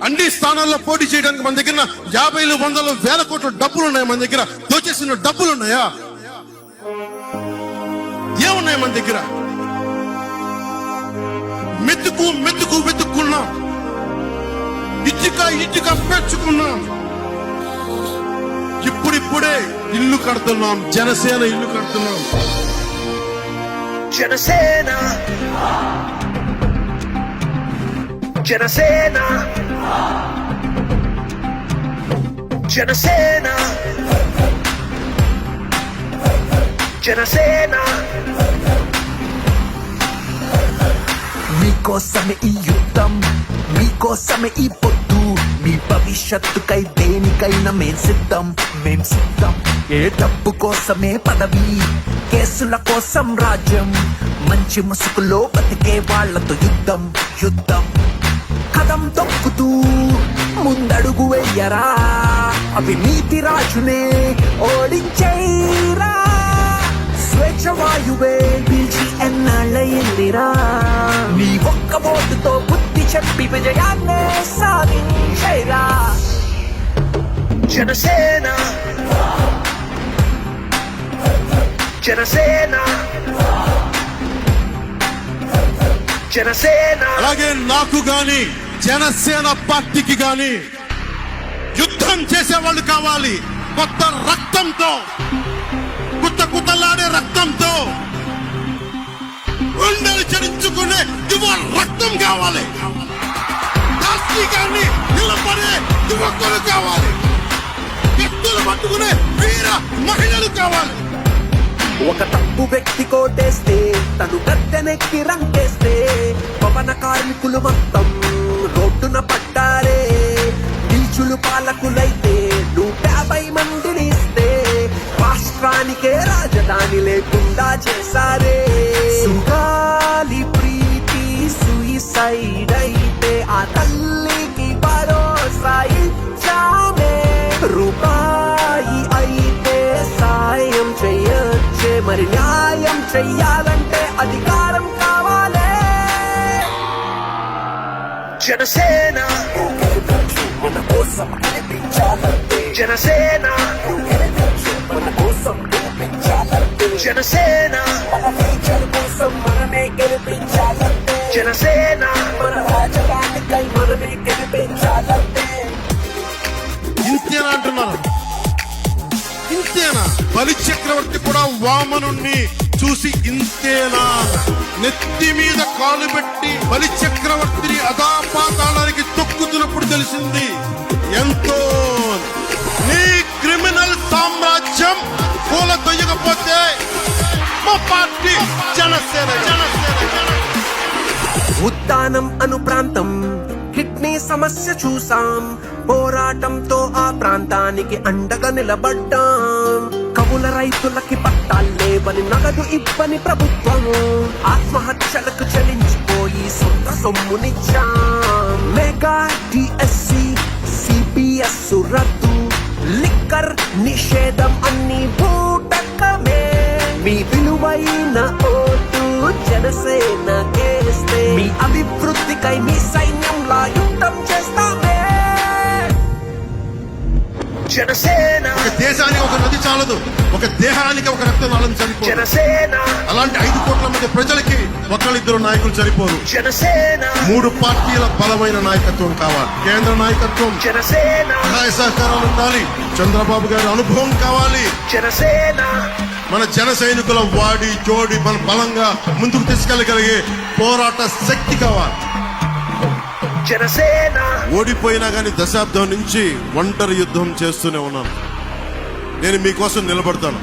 అన్ని స్థానాల్లో పోటీ చేయడానికి మన దగ్గర 50 100 వేల కోట్ల డబ్బులు ఉన్నాయి. మన దగ్గర దోచేసిన డబ్బులు ఉన్నాయా? ఏమున్నాయి మన దగ్గర? వెతుక్కున్నాం, ఇటుక పేర్చుకున్నాం. ఇప్పుడిప్పుడే ఇల్లు కడుతున్నాం. జనసేన ఇల్లు కడుతున్నాం. జనసేన జనసేన జనసేన జనసేన మీకోసమే ఈ యుద్ధం, మీకోసమే ఈ పొద్దు, మీ భవిష్యత్తుకై దేనికైనా మేం సిద్ధం. ఏ డబ్బు కోసమే పదవి, కేసుల కోసం రాజ్యం, మంచి ముసుగులో బతికే వాళ్లతో యుద్ధం. కదం తొక్కుతూ ముందడుగు వెయ్యరా, అవినీతి రాజునే ఓడించేరా. స్వేచ్ఛ వాయువే పీల్చి ఎన్నాళ్ళయిందిరా, నీ ఒక్క ఓటుతో బుద్ధి చెప్పి విజయాన్నే సాధించేరా. జనసేన జనసేన జనసేన. అలాగే నాకు గాని జనసేన పార్టీకి గాని యుద్ధం చేసేవాళ్ళు కావాలి. కొత్త రక్తంతో, కుతలాడే రక్తంతో, గుండెలు చరించుకునే యువ రక్తం కావాలి. కానీ నిలబడే యువకులు కావాలి. వ్యక్తులు పట్టుకునే వీర మహిళలు కావాలి. ఒక తప్పు వ్యక్తి కోటేస్తే, తను గద్దెనెక్కి రంకేస్తే, పవన కార్మికులు మొత్తం రోడ్డున పడ్డారే. నీచులు పాలకులైతే 150 మందిని ఇస్తే, రాష్ట్రానికే రాజధాని లేకుండా చేశారే. సుగాలి ప్రీతి సూసైడ్ అయితే ఆ తల్లికి భరోసా ఇచ్చామే. రూపాయి అయితే సాయం చెయ్యొచ్చే, మరి న్యాయం చెయ్యాలంటే అధికారం కావాలే. జనసేన మన కోసం కనిపించాలంటే, జనసేన మన కోసం గెలిపించాలంటే, జనసేన మన ఫ్యూచర్ కోసం మనమే గెలిపించాలంటే, జనసేన మన రాజధానికై మనమే గెలిపించాలంటే. ఇంతేనా అంటున్నారు? ఇంతేనా? బలి చక్రవర్తి కూడా వామనుణ్ణి చూసి ఇంతేనా నెత్తి మీద కాలు పెట్టి బలి చక్రవర్తిని అధాపాతాళానికి తొక్కుతున్నప్పుడు తెలిసింది ఎంతో. నీ క్రిమినల్ సామ్రాజ్యం పూల తొయ్యకపోతే మా పార్టీ జనసేన. ఉద్దానం అను ప్రాంతం కిడ్నీ సమస్య చూసాం, పోరాటంతో ఆ ప్రాంతానికి అండగా నిలబడ్డాం. కవుల రైతులకి పట్టాలేవని నగదు ఇవ్వని ప్రభుత్వం, ఆత్మహత్యలకు చలించిపోయి సొంత సొమ్మునిచ్చాం. మెగా డిఎస్సి సిపిఎస్ రద్దు, లిక్కర్ నిషేధం అన్ని బూటకమే. మీ విలువైన ఓటు జనసేన గెలిస్తే, మీ అభివృద్ధికై మీ సైన్యంలా యుద్ధం చేస్తామే. జనసేన. ఒక దేశానికి ఒక నది చాలదు, ఒక దేహానికి ఒక రక్తనాళం సరిపోదు. జనసేన. అలాంటి 5 కోట్ల మంది ప్రజలకి ఒకళ్ళిద్దరు నాయకులు సరిపోరు. జనసేన. 3 పార్టీల బలమైన నాయకత్వం కావాలి. కేంద్ర నాయకత్వం, జనసేన. సహాయ సహకారాలు ఉండాలి. చంద్రబాబు గారి అనుభవం కావాలి. జనసేన. మన జన సైనికుల వాడి జోడి మన బలంగా ముందుకు తీసుకెళ్ళగలిగే పోరాట శక్తి కావాలి. జనసేన. ఓడిపోయినా గానీ దశాబ్దం నుంచి ఒంటరి యుద్ధం చేస్తూనే ఉన్నాను. నేను మీకోసం నిలబడతాను.